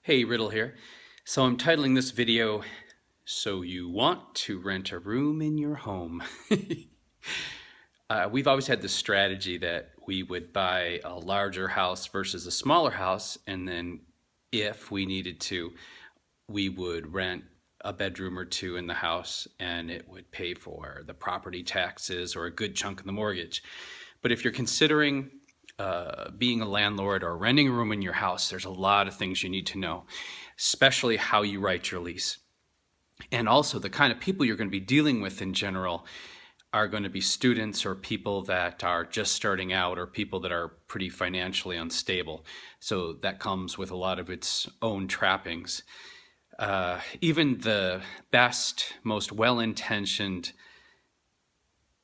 Hey, Riddle here. So I'm titling this video, So You Want to Rent a Room in Your Home. We've always had this strategy that we would buy a larger house versus a smaller house, and then if we needed to, we would rent a bedroom or two in the house and it would pay for the property taxes or a good chunk of the mortgage. But if you're considering being a landlord or renting a room in your house, there's a lot of things you need to know, especially how you write your lease. And also the kind of people you're going to be dealing with in general are going to be students or people that are just starting out or people that are pretty financially unstable. So that comes with a lot of its own trappings. Even the best, most well-intentioned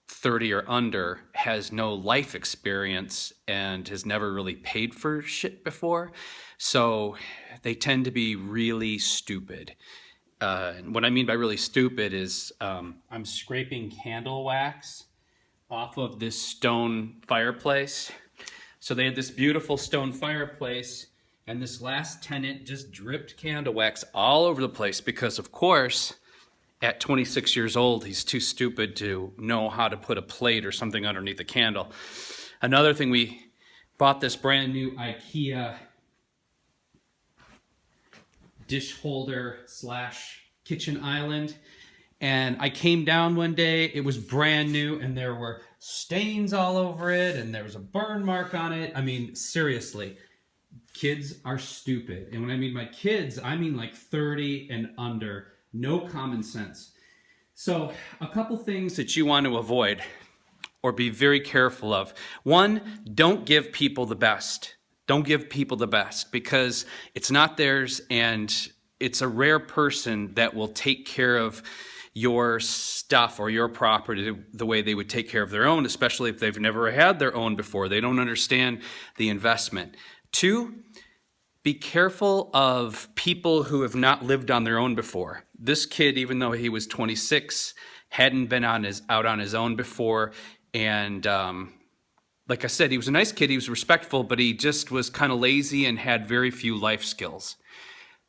30 or under has no life experience and has never really paid for shit before. So they tend to be really stupid. And what I mean by really stupid is I'm scraping candle wax off of this stone fireplace. So they had this beautiful stone fireplace, and this last tenant just dripped candle wax all over the place because, of course, at 26 years old, he's too stupid to know how to put a plate or something underneath the candle. Another thing, we bought this brand new IKEA dish holder slash kitchen island, and I came down one day, it was brand new, and there were stains all over it, and there was a burn mark on it. I mean, seriously, kids are stupid. And when I mean by kids, I mean like 30 and under. No common sense. So a couple things that you want to avoid or be very careful of. One, don't give people the best. Don't give people the best because it's not theirs, and it's a rare person that will take care of your stuff or your property the way they would take care of their own, especially if they've never had their own before. They don't understand the investment. Two, be careful of people who have not lived on their own before. This kid, even though he was 26, hadn't been out on his own before. And like I said, he was a nice kid. He was respectful, but he just was kind of lazy and had very few life skills.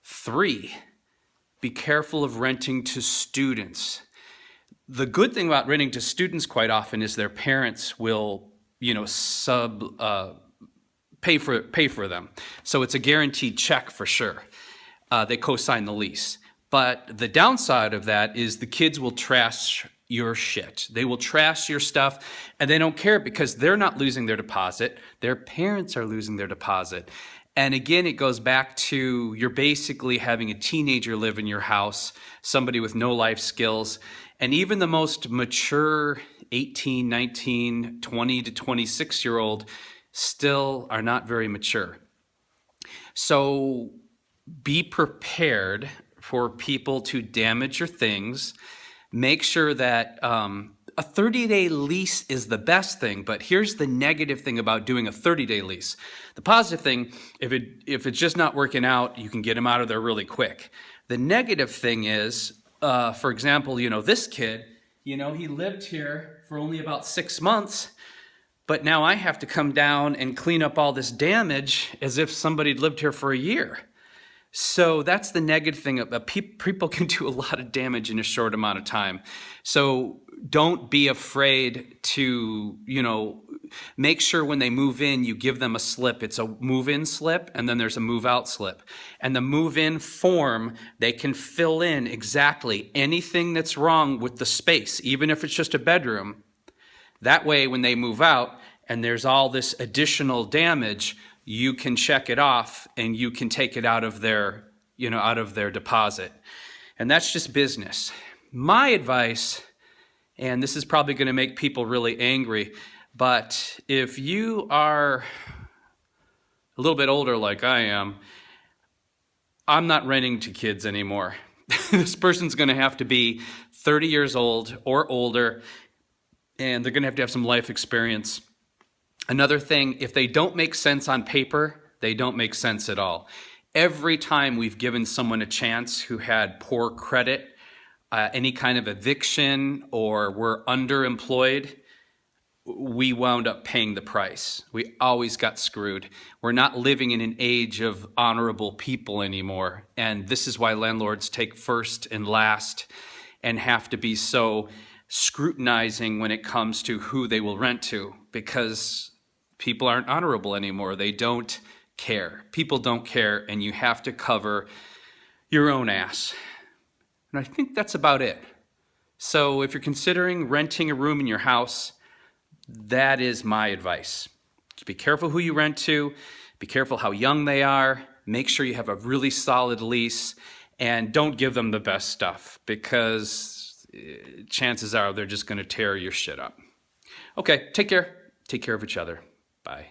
Three, be careful of renting to students. The good thing about renting to students quite often is their parents will, pay for them. So it's a guaranteed check for sure. They co-sign the lease. But the downside of that is the kids will trash your shit. They will trash your stuff, and they don't care because they're not losing their deposit. Their parents are losing their deposit. And again, it goes back to you're basically having a teenager live in your house, somebody with no life skills, and even the most mature 18, 19, 20 to 26-year-old still are not very mature. So be prepared for people to damage your things. Make sure that a 30-day lease is the best thing, but here's the negative thing about doing a 30-day lease. The positive thing, if it's just not working out, you can get them out of there really quick. The negative thing is, for example, this kid, he lived here for only about 6 months, but now I have to come down and clean up all this damage as if somebody had lived here for a year. So that's the negative thing. People can do a lot of damage in a short amount of time. So don't be afraid to, make sure when they move in, you give them a slip. It's a move-in slip, and then there's a move-out slip. And the move-in form, they can fill in exactly anything that's wrong with the space, even if it's just a bedroom. That way, when they move out and there's all this additional damage, you can check it off and you can take it out of their deposit. And that's just business. My advice, and this is probably going to make people really angry, but if you are a little bit older like I am, I'm not renting to kids anymore. This person's going to have to be 30 years old or older, and they're going to have some life experience. Another thing, if they don't make sense on paper, they don't make sense at all. Every time we've given someone a chance who had poor credit, any kind of eviction, or were underemployed, we wound up paying the price. We always got screwed. We're not living in an age of honorable people anymore. And this is why landlords take first and last and have to be so scrutinizing when it comes to who they will rent to, because people aren't honorable anymore. They don't care. People don't care, and you have to cover your own ass. And I think that's about it. So if you're considering renting a room in your house, that is my advice. Just be careful who you rent to, be careful how young they are, make sure you have a really solid lease, and don't give them the best stuff, because chances are they're just going to tear your shit up. Okay, take care. Take care of each other. Bye.